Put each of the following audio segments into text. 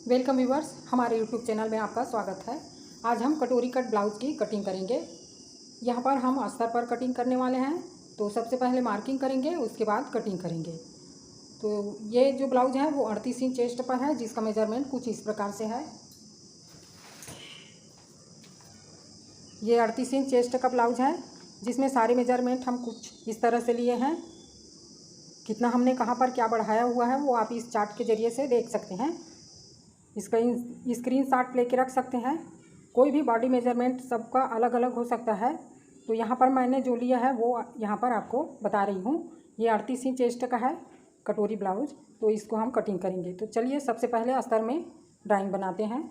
Welcome viewers, हमारे YouTube channel में आपका स्वागत है। आज हम कटोरी कट ब्लाउज़ की कटिंग करेंगे। यहाँ पर हम अस्तर पर कटिंग करने वाले हैं। तो सबसे पहले मार्किंग करेंगे, उसके बाद कटिंग करेंगे। तो ये जो ब्लाउज़ है वो 38 इंच चेस्ट पर है, जिसका मेजरमेंट कुछ इस प्रकार से है। ये 38 इंच चेस्ट का ब्लाउज़ है, जिसमें सारे मेजरमेंट हम कुछ इस तरह से लिए हैं। कितना हमने कहाँ पर क्या बढ़ाया हुआ है वो आप इस चार्ट के ज़रिए से देख सकते हैं। इसका स्क्रीनशॉट लेके रख सकते हैं। कोई भी बॉडी मेजरमेंट सबका अलग अलग हो सकता है। तो यहाँ पर मैंने जो लिया है वो यहाँ पर आपको बता रही हूँ। ये 38 इंच चेस्ट का है कटोरी ब्लाउज। तो इसको हम कटिंग करेंगे। तो चलिए सबसे पहले अस्तर में ड्राइंग बनाते हैं।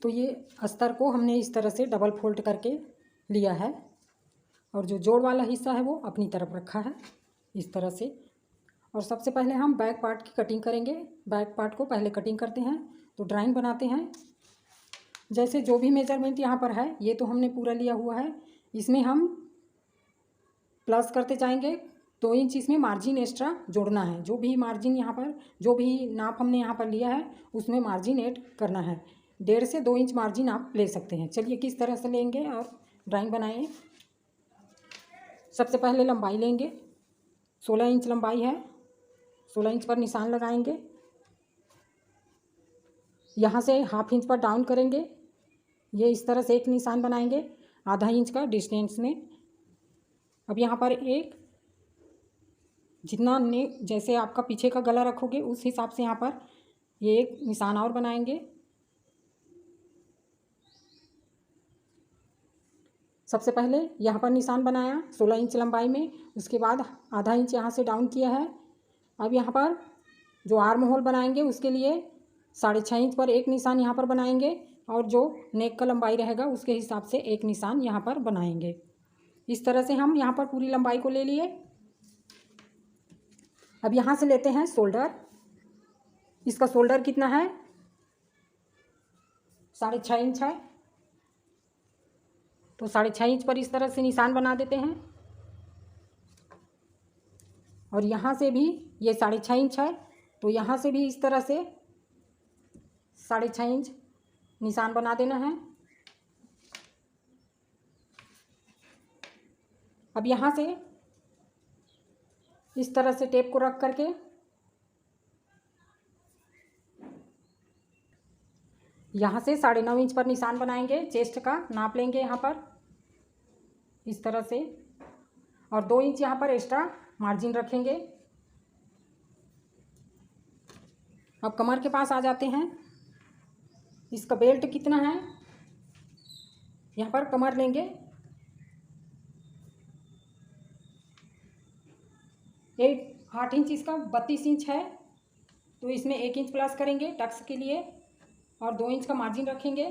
तो ये अस्तर को हमने इस तरह से डबल फोल्ड करके लिया है और जो जोड़ वाला हिस्सा है वो अपनी तरफ रखा है इस तरह से। और सबसे पहले हम बैक पार्ट की कटिंग करेंगे। बैक पार्ट को पहले कटिंग करते हैं। तो ड्राइंग बनाते हैं। जैसे जो भी मेजरमेंट यहाँ पर है ये तो हमने पूरा लिया हुआ है। इसमें हम प्लस करते जाएंगे। 2 इंच इसमें मार्जिन एक्स्ट्रा जोड़ना है। जो भी मार्जिन यहाँ पर जो भी नाप हमने यहाँ पर लिया है उसमें मार्जिन ऐड करना है। 1.5 से 2 इंच मार्जिन आप ले सकते हैं। चलिए किस तरह से लेंगे और ड्राइंग बनाएं। सबसे पहले लंबाई लेंगे। 16 इंच लंबाई है। 16 इंच पर निशान लगाएंगे। यहाँ से ½ इंच पर डाउन करेंगे। ये इस तरह से एक निशान बनाएंगे ½ इंच का डिस्टेंस में। अब यहाँ पर एक जितना ने जैसे आपका पीछे का गला रखोगे उस हिसाब से यहाँ पर ये एक निशान और बनाएंगे। सबसे पहले यहाँ पर निशान बनाया 16 इंच लंबाई में। उसके बाद ½ इंच यहाँ से डाउन किया है। अब यहाँ पर जो आर्म होल बनाएंगे उसके लिए 6.5 इंच पर एक निशान यहाँ पर बनाएंगे और जो नेक का लंबाई रहेगा उसके हिसाब से एक निशान यहाँ पर बनाएंगे। इस तरह से हम यहाँ पर पूरी लंबाई को ले लिए। अब यहाँ से लेते हैं शोल्डर। इसका शोल्डर कितना है? 6.5 इंच है। तो 6.5 इंच पर इस तरह से निशान बना देते हैं। और यहाँ से भी ये 6.5 इंच है तो यहाँ से भी इस तरह से 6.5 इंच निशान बना देना है। अब यहाँ से इस तरह से टेप को रख करके यहाँ से 9.5 इंच पर निशान बनाएंगे। चेस्ट का नाप लेंगे यहाँ पर इस तरह से और 2 इंच यहाँ पर एक्स्ट्रा मार्जिन रखेंगे। अब कमर के पास आ जाते हैं। इसका बेल्ट कितना है? यहाँ पर कमर लेंगे 8 इंच। इसका 32 इंच है तो इसमें 1 इंच प्लस करेंगे टक्स के लिए और 2 इंच का मार्जिन रखेंगे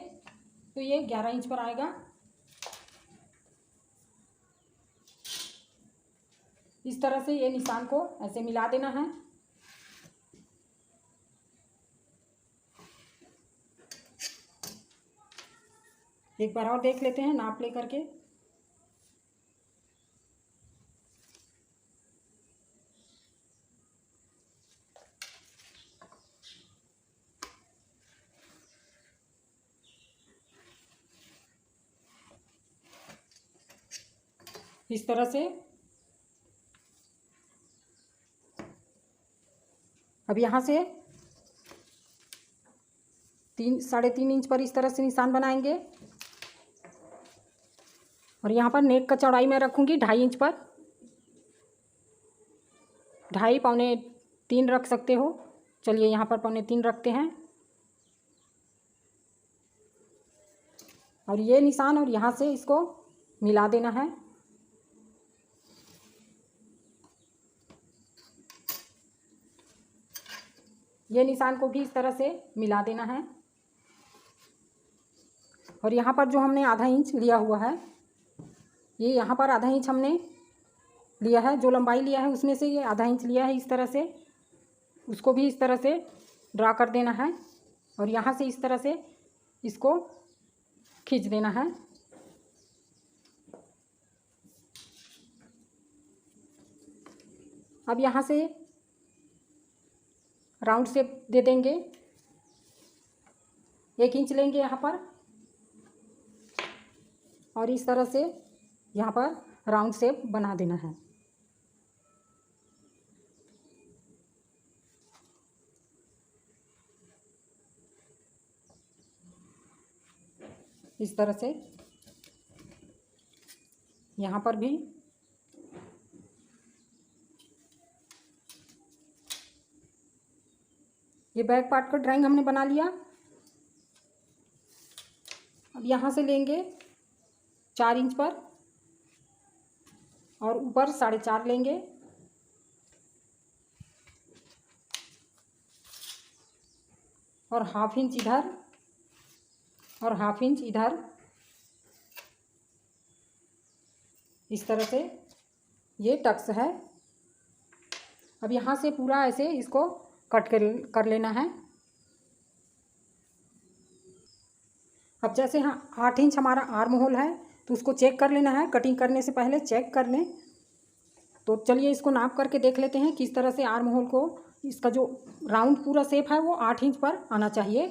तो ये 11 इंच पर आएगा। इस तरह से ये निशान को ऐसे मिला देना है। एक बार और देख लेते हैं नाप ले करके। इस तरह से अब यहाँ से 3.5 इंच पर इस तरह से निशान बनाएंगे और यहाँ पर नेक का चौड़ाई मैं रखूँगी 2.5 इंच पर। 2.5 पौने 3 रख सकते हो। चलिए यहाँ पर 2.75 रखते हैं। और ये निशान और यहाँ से इसको मिला देना है। ये निशान को भी इस तरह से मिला देना है। और यहाँ पर जो हमने ½ इंच लिया हुआ है ये यहाँ पर ½ इंच हमने लिया है। जो लंबाई लिया है उसमें से ये ½ इंच लिया है इस तरह से। उसको भी इस तरह से ड्रा कर देना है और यहाँ से इस तरह से इसको खींच देना है। अब यहाँ से राउंड शेप दे देंगे, 1 इंच लेंगे यहाँ पर और इस तरह से यहाँ पर राउंड शेप बना देना है। इस तरह से यहाँ पर भी ये बैक पार्ट का ड्राइंग हमने बना लिया। अब यहाँ से लेंगे 4 इंच पर और ऊपर 4.5 लेंगे और 1/2 इंच इधर और 1/2 इंच इधर, इस तरह से ये टक्स है। अब यहाँ से पूरा ऐसे इसको कट कर लेना है। अब जैसे 8 इंच हमारा आर्म होल है तो उसको चेक कर लेना है, कटिंग करने से पहले चेक कर लें। तो चलिए इसको नाप करके देख लेते हैं किस तरह से आर्म होल को, इसका जो राउंड पूरा शेप है वो 8 इंच पर आना चाहिए।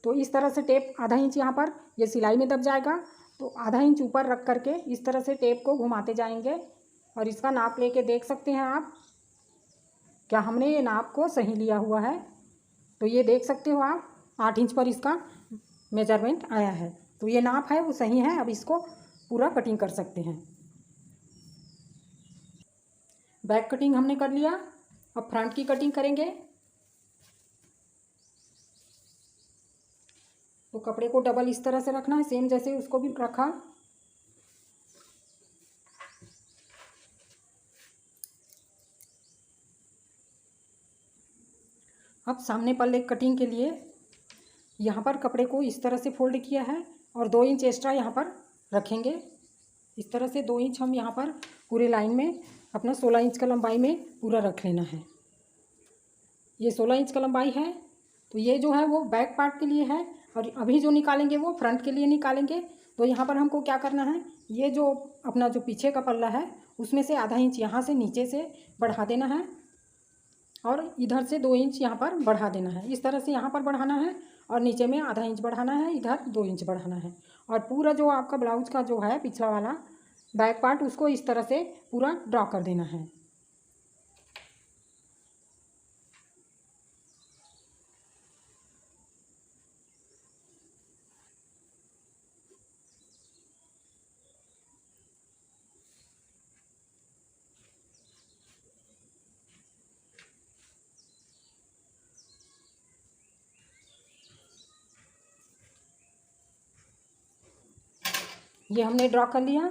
तो इस तरह से टेप आधा इंच यहाँ पर ये सिलाई में दब जाएगा, तो आधा इंच ऊपर रख करके इस तरह से टेप को घुमाते जाएंगे और इसका नाप लेके देख सकते हैं आप क्या हमने ये नाप को सही लिया हुआ है। तो ये देख सकते हो आप 8 इंच पर इसका मेजरमेंट आया है, तो ये नाप है वो सही है। अब इसको पूरा कटिंग कर सकते हैं। बैक कटिंग हमने कर लिया, अब फ्रंट की कटिंग करेंगे। तो कपड़े को डबल इस तरह से रखना है, सेम जैसे उसको भी रखा। अब सामने पल्ले कटिंग के लिए यहाँ पर कपड़े को इस तरह से फोल्ड किया है और 2 इंच एक्स्ट्रा यहाँ पर रखेंगे। इस तरह से 2 इंच हम यहाँ पर पूरे लाइन में अपना 16 इंच का लंबाई में पूरा रख लेना है। ये 16 इंच का लंबाई है, तो ये जो है वो बैक पार्ट के लिए है और अभी जो निकालेंगे वो फ्रंट के लिए निकालेंगे। तो यहाँ पर हमको क्या करना है, ये जो अपना जो पीछे का पल्ला है उसमें से आधा इंच यहाँ से नीचे से बढ़ा देना है और इधर से 2 इंच यहाँ पर बढ़ा देना है। इस तरह से यहाँ पर बढ़ाना है और नीचे में आधा इंच बढ़ाना है, इधर 2 इंच बढ़ाना है। और पूरा जो आपका ब्लाउज का जो है पिछला वाला बैक पार्ट उसको इस तरह से पूरा ड्रॉ कर देना है। ये हमने ड्रॉ कर लिया।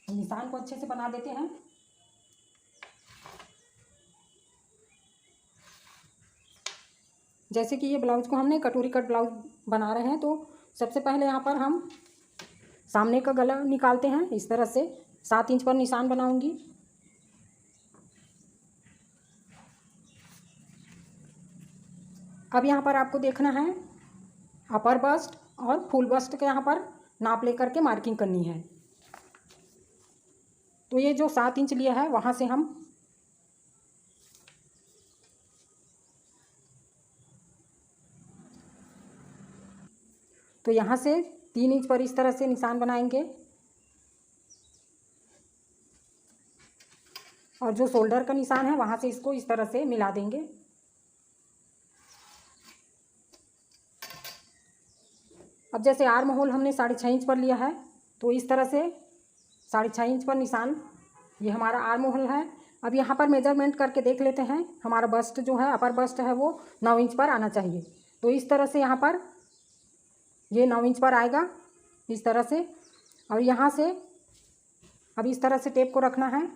निशान को अच्छे से बना देते हैं। जैसे कि ये ब्लाउज को हमने कटोरी कट ब्लाउज बना रहे हैं, तो सबसे पहले यहाँ पर हम सामने का गला निकालते हैं। इस तरह से 7 इंच पर निशान बनाऊंगी। अब यहाँ पर आपको देखना है अपर बस्ट और फुल बस्ट के यहाँ पर नाप लेकर के मार्किंग करनी है। तो ये जो 7 इंच लिया है वहाँ से हम तो यहाँ से 3 इंच पर इस तरह से निशान बनाएंगे और जो शोल्डर का निशान है वहाँ से इसको इस तरह से मिला देंगे। अब जैसे आर्म होल हमने 6.5 इंच पर लिया है, तो इस तरह से 6.5 इंच पर निशान, ये हमारा आर्म होल है। अब यहाँ पर मेजरमेंट करके देख लेते हैं। हमारा बस्ट जो है अपर बस्ट है वो 9 इंच पर आना चाहिए। तो इस तरह से यहाँ पर ये 9 इंच पर आएगा इस तरह से। और यहाँ से अब इस तरह से टेप को रखना है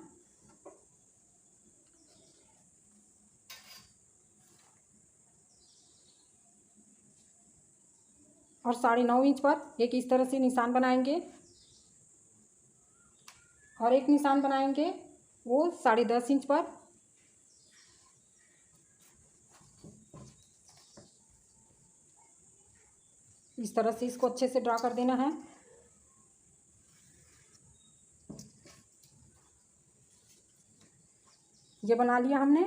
और 9.5 इंच पर एक इस तरह से निशान बनाएंगे और एक निशान बनाएंगे वो 10.5 इंच पर। इस तरह से इसको अच्छे से ड्रा कर देना है। ये बना लिया हमने।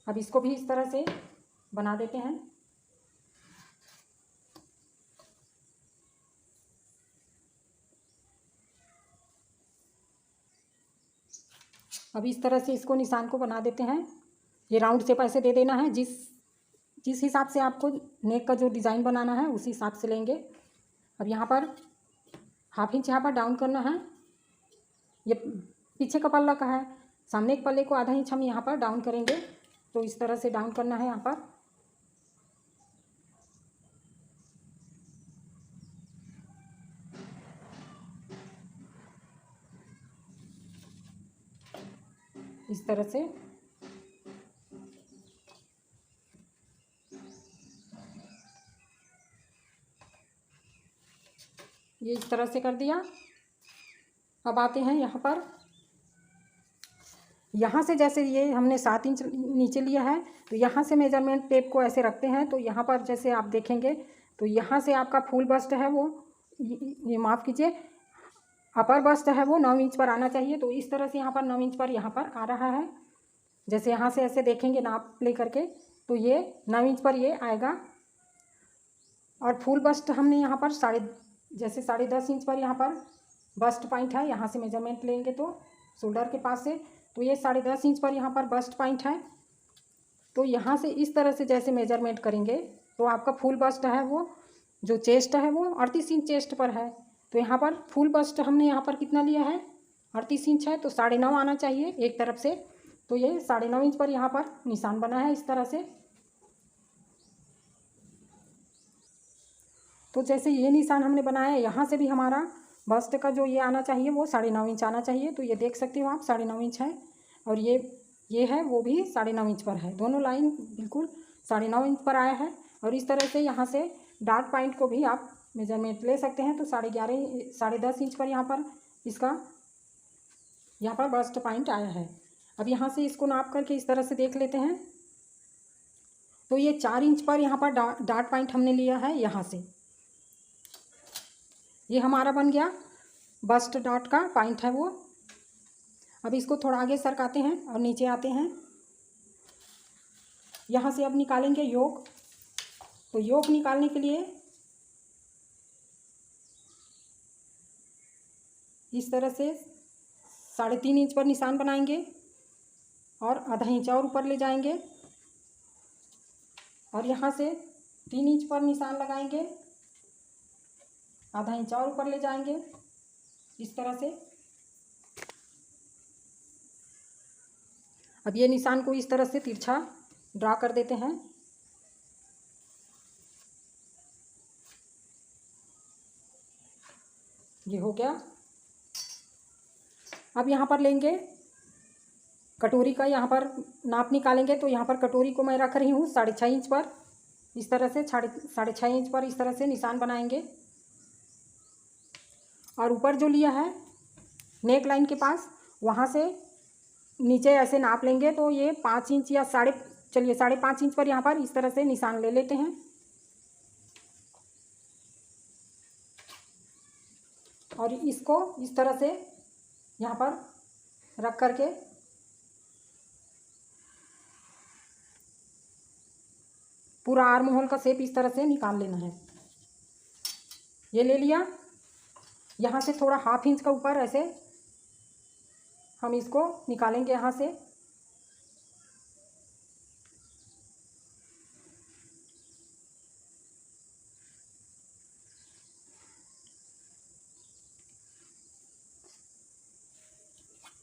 अब इसको भी इस तरह से बना देते हैं। अब इस तरह से इसको निशान को बना देते हैं। ये राउंड शेप ऐसे दे देना है, जिस हिसाब से आपको नेक का जो डिज़ाइन बनाना है उसी हिसाब से लेंगे। अब यहाँ पर 1/2 इंच यहाँ पर डाउन करना है। ये पीछे का पल्ला का है, सामने के पल्ले को आधा इंच हम यहाँ पर डाउन करेंगे। तो इस तरह से डाउन करना है यहाँ पर। इस तरह से ये इस तरह से कर दिया। अब आते हैं यहाँ पर, यहाँ से जैसे ये हमने 7 इंच नीचे लिया है, तो यहाँ से मेजरमेंट टेप को ऐसे रखते हैं। तो यहाँ पर जैसे आप देखेंगे तो यहाँ से आपका फुल बस्ट है वो, ये माफ़ कीजिए, अपर बस्ट है वो 9 इंच पर आना चाहिए। तो इस तरह से यहाँ पर 9 इंच पर यहाँ पर आ रहा है। जैसे यहाँ से ऐसे देखेंगे नाप ले करके तो ये 9 इंच पर ये आएगा। और फुल बस्ट हमने यहाँ पर 10.5 इंच पर यहाँ पर बस्ट पॉइंट है। यहाँ से मेजरमेंट लेंगे तो शोल्डर के पास से, तो ये 10.5 इंच पर यहाँ पर बस्ट पॉइंट है। तो यहाँ से इस तरह से जैसे मेजरमेंट करेंगे तो आपका फुल बस्ट है वो, जो चेस्ट है वो 38 इंच चेस्ट पर है। तो यहाँ पर फुल बस्ट हमने यहाँ पर कितना लिया है, 38 इंच है, तो 9.5 आना चाहिए एक तरफ से। तो ये 9.5 इंच पर यहाँ पर निशान बना है इस तरह से। तो जैसे ये निशान हमने बनाया है, यहाँ से भी हमारा बस्ट का जो ये आना चाहिए वो 9.5 इंच आना चाहिए। तो ये देख सकते हो आप 9.5 इंच है, और ये है वो भी 9.5 इंच पर है। दोनों लाइन बिल्कुल 9.5 इंच पर आया है। और इस तरह से यहाँ से डार्ट पॉइंट को भी आप मेजरमेंट ले सकते हैं। तो 10.5 इंच पर यहाँ पर इसका यहाँ पर बस्ट पॉइंट आया है। अब यहाँ से इसको नाप करके इस तरह से देख लेते हैं। तो ये 4 इंच पर यहाँ पर डार्ट पॉइंट हमने लिया है। यहाँ से ये हमारा बन गया बस्ट डार्ट का पॉइंट है वो। अब इसको थोड़ा आगे सरकाते हैं और नीचे आते हैं। यहाँ से अब निकालेंगे योक। तो योक निकालने के लिए इस तरह से 3.5 इंच पर निशान बनाएंगे और आधा इंच और ऊपर ले जाएंगे, और यहाँ से 3 इंच पर निशान लगाएंगे, आधा इंच और ऊपर ले जाएंगे इस तरह से। अब ये निशान को इस तरह से तिरछा ड्रा कर देते हैं। ये हो गया। अब यहाँ पर लेंगे कटोरी का, यहाँ पर नाप निकालेंगे। तो यहाँ पर कटोरी को मैं रख रही हूँ 6.5 इंच पर। इस तरह से 6.5 इंच पर इस तरह से निशान बनाएंगे। और ऊपर जो लिया है नेक लाइन के पास, वहाँ से नीचे ऐसे नाप लेंगे। तो ये 5 इंच या 5.5 इंच पर यहाँ पर इस तरह से निशान ले लेते हैं। और इसको इस तरह से यहाँ पर रख करके पूरा आर्म होल का शेप इस तरह से निकाल लेना है। ये ले लिया। यहाँ से थोड़ा 1/2 इंच का ऊपर ऐसे हम इसको निकालेंगे यहाँ से।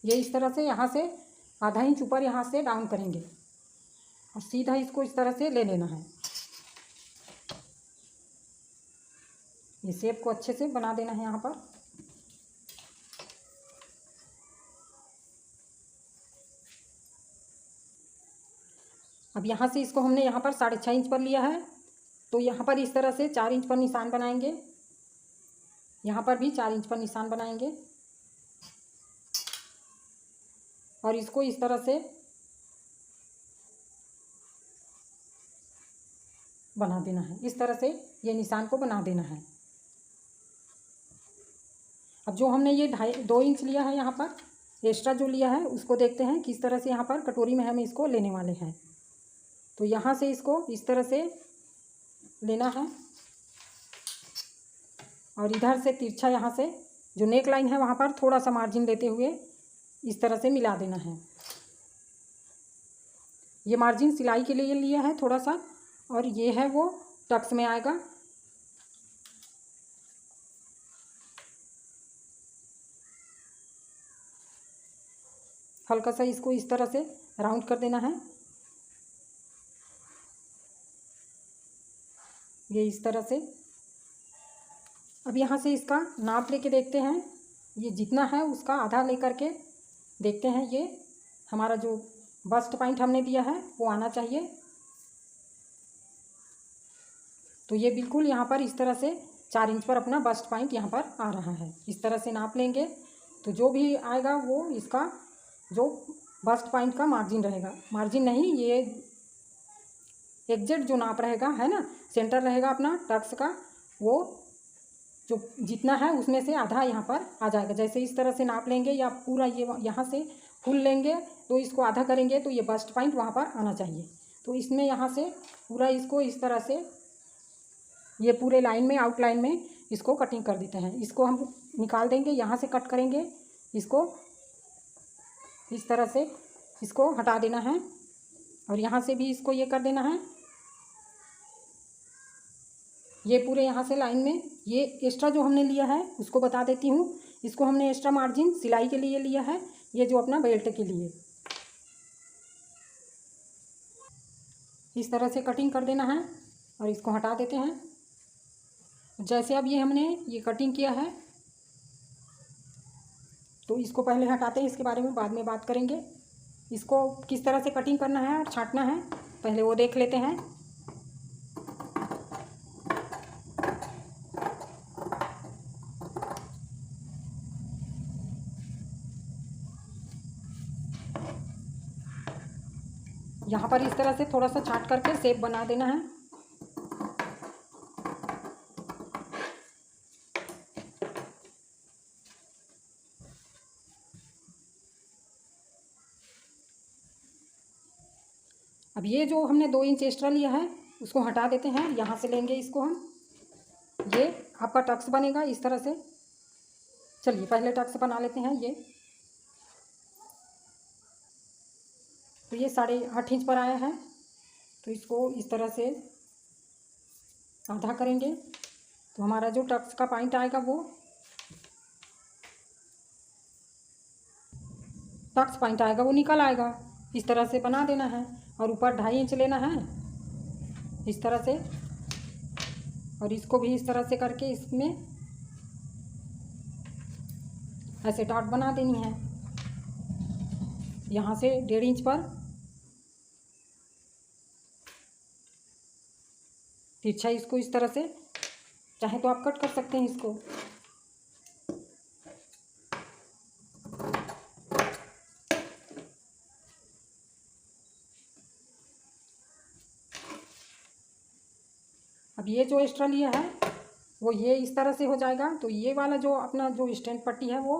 ये इस तरह से यहाँ से आधा इंच ऊपर यहाँ से डाउन करेंगे और सीधा इसको इस तरह से ले लेना है। ये शेप को अच्छे से बना देना है यहाँ पर। अब यहाँ से इसको हमने यहाँ पर 6.5 इंच पर लिया है। तो यहाँ पर इस तरह से 4 इंच पर निशान बनाएंगे। यहाँ पर भी 4 इंच पर निशान बनाएंगे और इसको इस तरह से बना देना है। इस तरह से ये निशान को बना देना है। अब जो हमने ये 2.5 इंच लिया है यहाँ पर, एक्स्ट्रा जो लिया है उसको देखते हैं किस तरह से यहाँ पर कटोरी में हम इसको लेने वाले हैं। तो यहाँ से इसको इस तरह से लेना है और इधर से तिरछा यहाँ से जो नेक लाइन है वहाँ पर थोड़ा सा मार्जिन लेते हुए इस तरह से मिला देना है। ये मार्जिन सिलाई के लिए लिया है थोड़ा सा, और ये है वो टक्स में आएगा। हल्का सा इसको इस तरह से राउंड कर देना है। ये इस तरह से। अब यहाँ से इसका नाप लेके देखते हैं, ये जितना है उसका आधा लेकर के देखते हैं। ये हमारा जो बस्ट पॉइंट हमने दिया है वो आना चाहिए। तो ये बिल्कुल यहाँ पर इस तरह से 4 इंच पर अपना बस्ट पॉइंट यहाँ पर आ रहा है। इस तरह से नाप लेंगे तो जो भी आएगा वो इसका जो बस्ट पॉइंट का मार्जिन रहेगा, मार्जिन नहीं, ये एग्जैक्ट जो नाप रहेगा है ना, सेंटर रहेगा अपना टक्स का, वो जो जितना है उसमें से आधा यहाँ पर आ जाएगा। जैसे इस तरह से नाप लेंगे या पूरा ये यहाँ से फुल लेंगे तो इसको आधा करेंगे तो ये बस्ट पॉइंट वहाँ पर आना चाहिए। तो इसमें यहाँ से पूरा इसको इस तरह से ये पूरे लाइन में आउटलाइन में इसको कटिंग कर देते हैं। इसको हम निकाल देंगे, यहाँ से कट करेंगे, इसको इस तरह से इसको हटा देना है और यहाँ से भी इसको ये कर देना है। ये पूरे यहाँ से लाइन में ये एक्स्ट्रा जो हमने लिया है उसको बता देती हूँ। इसको हमने एक्स्ट्रा मार्जिन सिलाई के लिए लिया है, ये जो अपना बेल्ट के लिए। इस तरह से कटिंग कर देना है और इसको हटा देते हैं। जैसे अब ये हमने ये कटिंग किया है तो इसको पहले हटाते हैं, इसके बारे में बाद में बात करेंगे। इसको किस तरह से कटिंग करना है और छांटना है पहले वो देख लेते हैं। यहाँ पर इस तरह से थोड़ा सा छांट करके शेप बना देना है। अब ये जो हमने 2 इंच एक्स्ट्रा लिया है उसको हटा देते हैं। यहाँ से लेंगे इसको हम, ये आपका टक्स बनेगा इस तरह से। चलिए पहले टक्स बना लेते हैं। ये तो ये 8.5 इंच पर आया है, तो इसको इस तरह से आधा करेंगे तो हमारा जो टक्स का पॉइंट आएगा वो टक्स पॉइंट आएगा वो निकल आएगा। इस तरह से बना देना है और ऊपर 2.5 इंच लेना है इस तरह से, और इसको भी इस तरह से करके इसमें ऐसे डॉट बना देनी है। यहाँ से 1.5 इंच पर तिरछा इसको इस तरह से, चाहे तो आप कट कर सकते हैं इसको। अब ये जो एक्स्ट्रा लिया है वो ये इस तरह से हो जाएगा। तो ये वाला जो अपना जो स्टैंड पट्टी है वो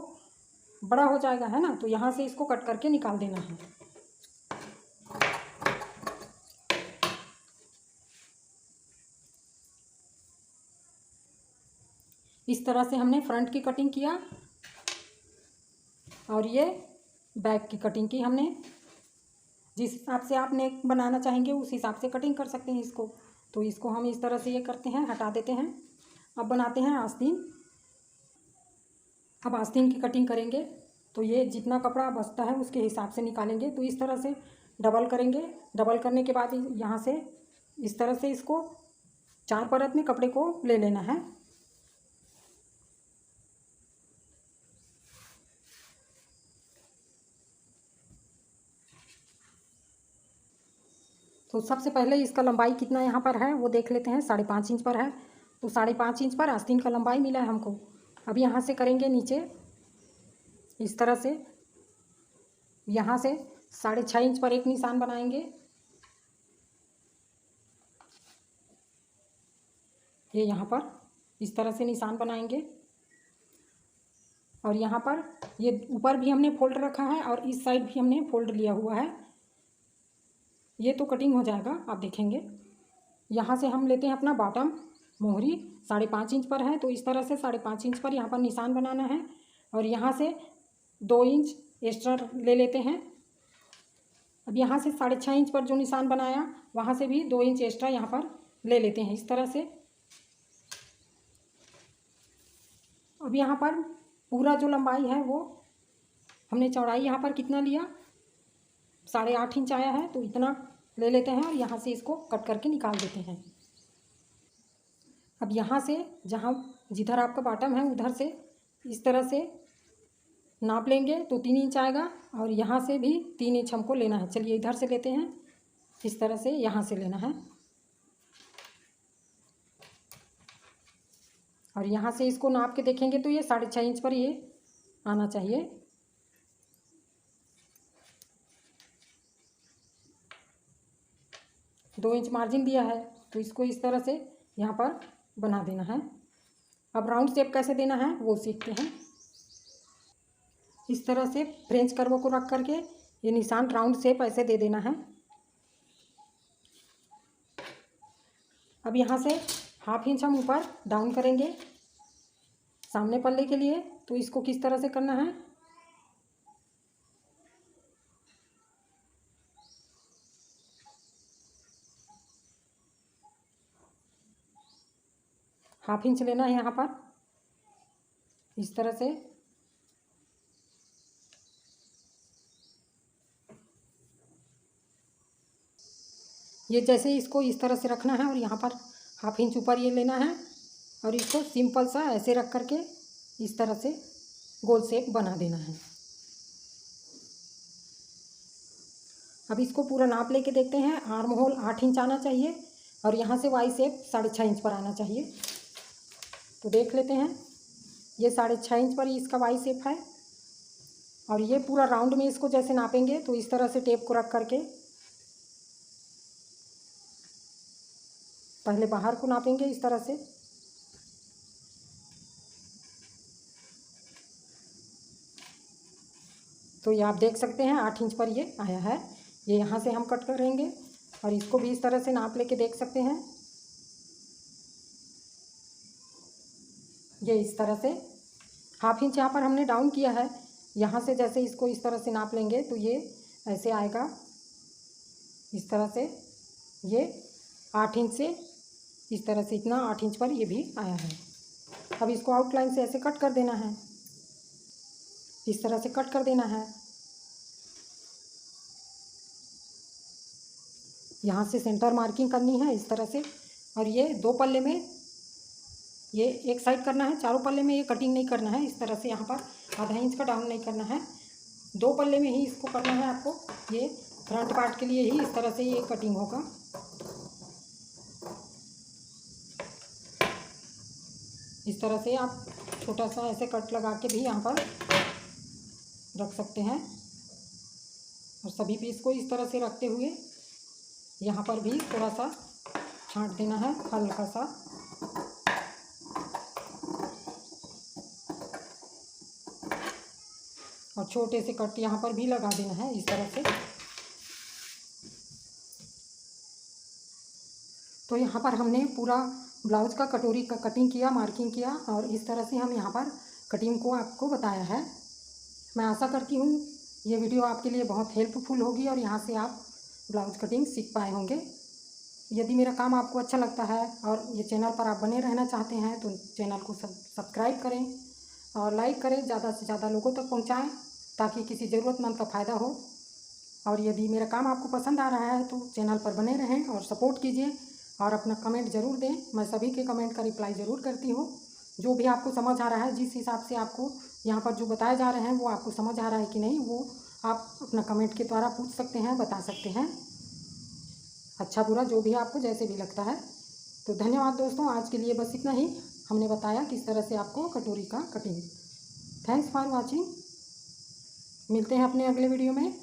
बड़ा हो जाएगा है ना, तो यहाँ से इसको कट करके निकाल देना है। इस तरह से हमने फ्रंट की कटिंग किया और ये बैक की कटिंग की हमने। जिस हिसाब से आप नेक बनाना चाहेंगे उस हिसाब से कटिंग कर सकते हैं इसको। तो इसको हम इस तरह से ये करते हैं, हटा देते हैं। अब बनाते हैं आस्तीन। अब आस्तीन की कटिंग करेंगे तो ये जितना कपड़ा बचता है उसके हिसाब से निकालेंगे। तो इस तरह से डबल करेंगे। डबल करने के बाद यहाँ से इस तरह से इसको 4 परत में कपड़े को ले लेना है। तो सबसे पहले इसका लंबाई कितना यहाँ पर है वो देख लेते हैं। 5.5 इंच पर है, तो 5.5 इंच पर आस्तीन का लंबाई मिला है हमको। अब यहाँ से करेंगे नीचे इस तरह से, यहाँ से 6.5 इंच पर एक निशान बनाएंगे। ये यहाँ पर इस तरह से निशान बनाएंगे। और यहाँ पर ये ऊपर भी हमने फोल्ड रखा है और इस साइड भी हमने फोल्ड लिया हुआ है। ये तो कटिंग हो जाएगा, आप देखेंगे। यहाँ से हम लेते हैं अपना बॉटम मोहरी 5.5 इंच पर है, तो इस तरह से 5.5 इंच पर यहाँ पर निशान बनाना है। और यहाँ से 2 इंच एक्स्ट्रा ले लेते हैं। अब यहाँ से 6.5 इंच पर जो निशान बनाया वहाँ से भी 2 इंच एक्स्ट्रा यहाँ पर ले लेते हैं इस तरह से। अब यहाँ पर पूरा जो लंबाई है वो हमने चौड़ाई यहाँ पर कितना लिया, 8.5 इंच आया है, तो इतना ले लेते हैं और यहाँ से इसको कट करके निकाल देते हैं। अब यहाँ से जिधर आपका बॉटम है उधर से इस तरह से नाप लेंगे तो 3 इंच आएगा और यहाँ से भी 3 इंच हमको लेना है। चलिए इधर से लेते हैं, इस तरह से यहाँ से लेना है और यहाँ से इसको नाप के देखेंगे तो ये 6.5 इंच पर ये आना चाहिए। दो इंच मार्जिन दिया है तो इसको इस तरह से यहाँ पर बना देना है। अब राउंड शेप कैसे देना है वो सीखते हैं। इस तरह से फ्रेंच कर्व को रख करके ये निशान राउंड शेप ऐसे दे देना है। अब यहाँ से 1/2 इंच हम ऊपर डाउन करेंगे सामने पल्ले के लिए। तो इसको किस तरह से करना है, हाफ इंच लेना है यहाँ पर इस तरह से। ये जैसे इसको इस तरह से रखना है और यहाँ पर 1/2 इंच ऊपर ये लेना है और इसको सिंपल सा ऐसे रख करके इस तरह से गोल शेप बना देना है। अब इसको पूरा नाप लेके देखते हैं। आर्म होल 8 इंच आना चाहिए और यहाँ से वाई शेप 6.5 इंच पर आना चाहिए। तो देख लेते हैं, ये 6.5 इंच पर इसका वाई शेप है और ये पूरा राउंड में इसको जैसे नापेंगे तो इस तरह से टेप को रख करके पहले बाहर को नापेंगे इस तरह से। तो ये आप देख सकते हैं 8 इंच पर ये आया है। ये यहाँ से हम कट करेंगे और इसको भी इस तरह से नाप लेके देख सकते हैं। ये इस तरह से 1/2 इंच यहाँ पर हमने डाउन किया है। यहाँ से जैसे इसको इस तरह से नाप लेंगे तो ये ऐसे आएगा इस तरह से। ये 8 इंच से इस तरह से इतना 8 इंच पर ये भी आया है। अब इसको आउटलाइन से ऐसे कट कर देना है, इस तरह से कट कर देना है। यहाँ से सेंटर मार्किंग करनी है इस तरह से। और ये 2 पल्ले में ये एक साइड करना है, चारों पल्ले में ये कटिंग नहीं करना है। इस तरह से यहाँ पर 1/2 इंच का डाउन नहीं करना है, 2 पल्ले में ही इसको करना है आपको। ये फ्रंट पार्ट के लिए ही इस तरह से ये कटिंग होगा। इस तरह से आप छोटा सा ऐसे कट लगा के भी यहाँ पर रख सकते हैं और सभी पीस को इस तरह से रखते हुए यहाँ पर भी थोड़ा सा छांट देना है हल्का सा। और छोटे से कट यहाँ पर भी लगा देना है इस तरह से। तो यहाँ पर हमने पूरा ब्लाउज का कटोरी का कटिंग किया, मार्किंग किया और इस तरह से हम यहाँ पर कटिंग को आपको बताया है। मैं आशा करती हूँ ये वीडियो आपके लिए बहुत हेल्पफुल होगी और यहाँ से आप ब्लाउज कटिंग सीख पाए होंगे। यदि मेरा काम आपको अच्छा लगता है और ये चैनल पर आप बने रहना चाहते हैं तो चैनल को सब्सक्राइब करें और लाइक करें, ज़्यादा से ज़्यादा लोगों तक पहुँचाएँ ताकि किसी ज़रूरतमंद का फ़ायदा हो। और यदि मेरा काम आपको पसंद आ रहा है तो चैनल पर बने रहें और सपोर्ट कीजिए और अपना कमेंट ज़रूर दें। मैं सभी के कमेंट का रिप्लाई ज़रूर करती हूँ। जो भी आपको समझ आ रहा है, जिस हिसाब से आपको यहाँ पर जो बताए जा रहे हैं वो आपको समझ आ रहा है कि नहीं, वो आप अपना कमेंट के द्वारा पूछ सकते हैं, बता सकते हैं। अच्छा बुरा जो भी आपको जैसे भी लगता है। तो धन्यवाद दोस्तों, आज के लिए बस इतना ही। हमने बताया किस तरह से आपको कटोरी का कटिंग। Thanks for watching. मिलते हैं अपने अगले वीडियो में।